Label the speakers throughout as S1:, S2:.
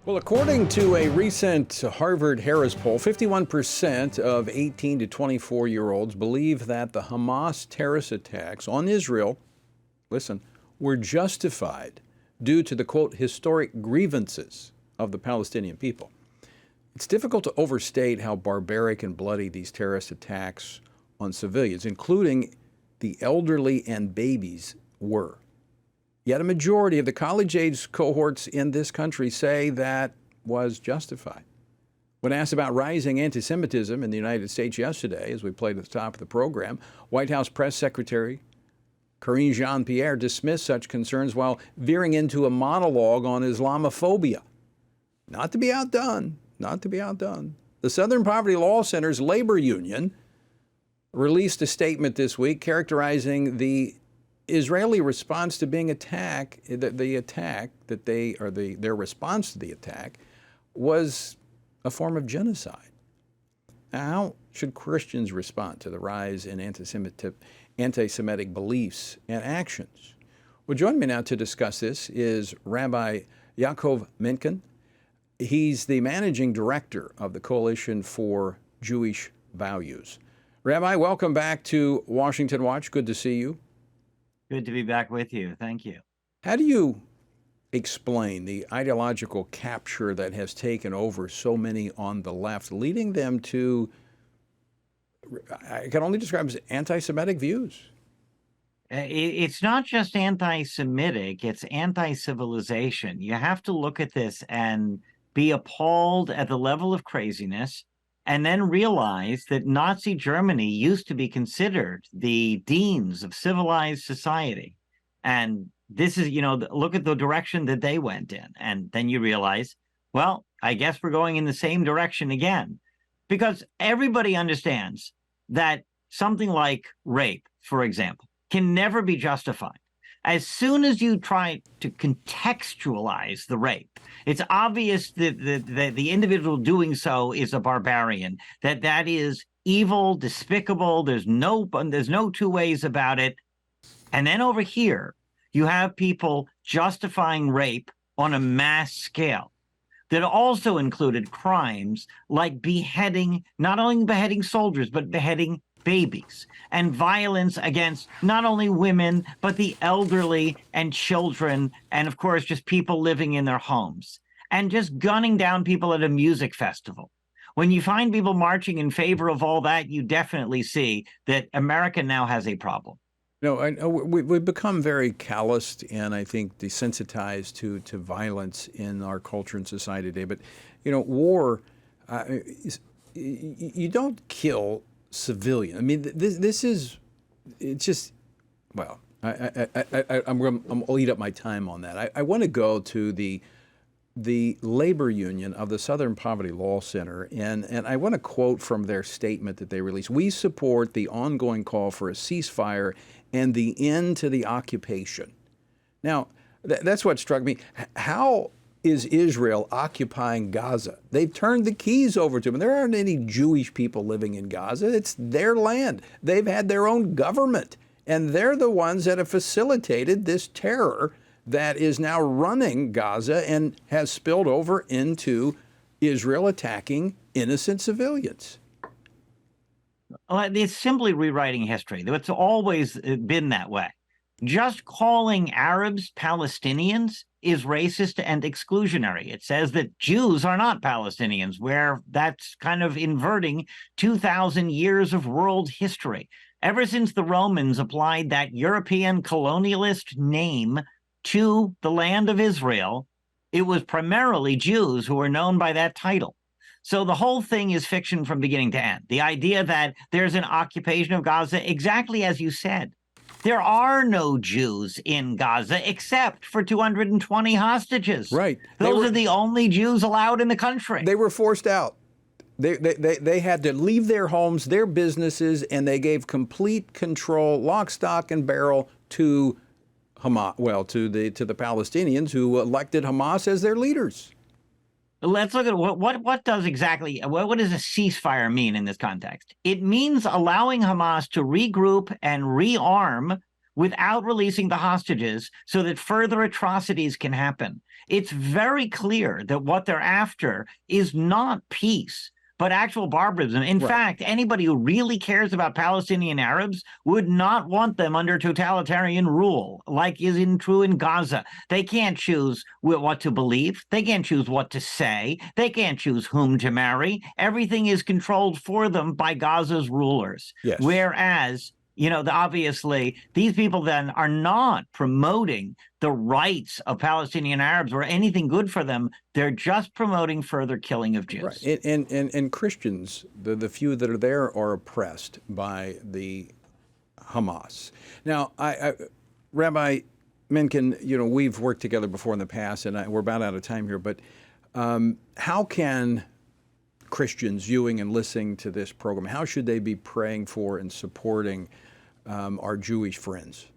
S1: Well, according to a recent Harvard-Harris poll, 51% of 18 to 24-year-olds believe that the Hamas terrorist attacks on Israel, listen, were justified due to the, quote, historic grievances of the Palestinian people. It's difficult to overstate how barbaric and bloody these terrorist attacks on civilians, including the elderly and babies, were. Yet a majority of the college-age cohorts in this country say that was justified. When asked about rising anti-Semitism in the United States yesterday, as we played at the top of the program, White House Press Secretary Karine Jean-Pierre dismissed such concerns while veering into a monologue on Islamophobia. Not to be outdone, not to be outdone. The Southern Poverty Law Center's labor union released a statement this week characterizing the Israeli response to being attacked, the attack that their response to the attack was a form of genocide. Now, how should Christians respond to the rise in anti-Semitic beliefs and actions? Well, joining me now to discuss this is Rabbi Yaakov Menken. He's the managing director of the Coalition for Jewish Values. Rabbi, welcome back to Washington Watch. Good to see you.
S2: Good to be back with you. Thank you.
S1: How do you explain the ideological capture that has taken over so many on the left, leading them to, I can only describe as anti-Semitic views?
S2: It's not just anti-Semitic, it's anti-civilization. You have to look at this and be appalled at the level of craziness, and then realize that Nazi Germany used to be considered the deans of civilized society. And this is, look at the direction that they went in. And then you realize, well, I guess we're going in the same direction again. Because everybody understands that something like rape, for example, can never be justified. As soon as you try to contextualize the rape, it's obvious that the individual doing so is a barbarian, that is evil, despicable. There's no two ways about it. And then over here, you have people justifying rape on a mass scale that also included crimes like beheading, not only beheading soldiers, but beheading babies, and violence against not only women, but the elderly and children, and of course, just people living in their homes, and just gunning down people at a music festival. When you find people marching in favor of all that, you definitely see that America now has a problem.
S1: I know we've become very calloused and I think desensitized to violence in our culture and society today. But, war, you don't kill civilian. I mean, this is, it's just, well, I'll eat up my time on that. I want to go to the labor union of the Southern Poverty Law Center, and I want to quote from their statement that they released. We support the ongoing call for a ceasefire and the end to the occupation. Now, that's what struck me. How is Israel occupying Gaza? They've turned the keys over to them. There aren't any Jewish people living in Gaza. It's their land. They've had their own government, and they're the ones that have facilitated this terror that is now running Gaza and has spilled over into Israel attacking innocent civilians.
S2: It's simply rewriting history. It's always been that way. Just calling Arabs Palestinians is racist and exclusionary. It says that Jews are not Palestinians, where that's kind of inverting 2,000 years of world history. Ever since the Romans applied that European colonialist name to the land of Israel, it was primarily Jews who were known by that title. So the whole thing is fiction from beginning to end. The idea that there's an occupation of Gaza, exactly as you said. There are no Jews in Gaza except for 220 hostages.
S1: Right.
S2: Those are the only Jews allowed in the country.
S1: They were forced out. They had to leave their homes, their businesses, and they gave complete control, lock, stock, and barrel to Hamas. Well, to the Palestinians who elected Hamas as their leaders.
S2: Let's look at what does exactly, what does a ceasefire mean in this context? It means allowing Hamas to regroup and rearm without releasing the hostages so that further atrocities can happen. It's very clear that what they're after is not peace, but actual barbarism. In fact, anybody who really cares about Palestinian Arabs would not want them under totalitarian rule, like is true in Gaza. They can't choose what to believe. They can't choose what to say. They can't choose whom to marry. Everything is controlled for them by Gaza's rulers.
S1: Yes.
S2: Whereas, obviously, these people then are not promoting the rights of Palestinian Arabs or anything good for them. They're just promoting further killing of Jews.
S1: Right. And Christians, the few that are there, are oppressed by the Hamas. Now, Rabbi Menken, we've worked together before in the past, and we're about out of time here, but how can Christians viewing and listening to this program, how should they be praying for and supporting our Jewish friends?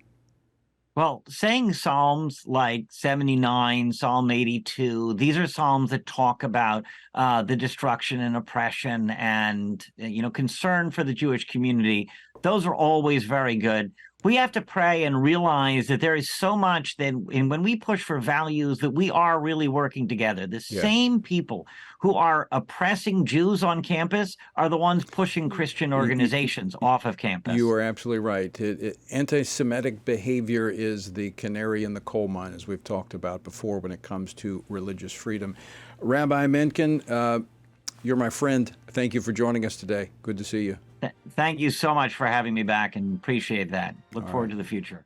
S2: Well, saying Psalms like 79, Psalm 82, these are Psalms that talk about the destruction and oppression and, concern for the Jewish community. Those are always very good. We have to pray and realize that there is so much that when we push for values that we are really working together. The same people who are oppressing Jews on campus are the ones pushing Christian organizations off of campus.
S1: You are absolutely right. Anti-Semitic behavior is the canary in the coal mine, as we've talked about before, when it comes to religious freedom. Rabbi Menken, you're my friend. Thank you for joining us today. Good to see you.
S2: Thank you so much for having me back, and appreciate that. Look forward to the future.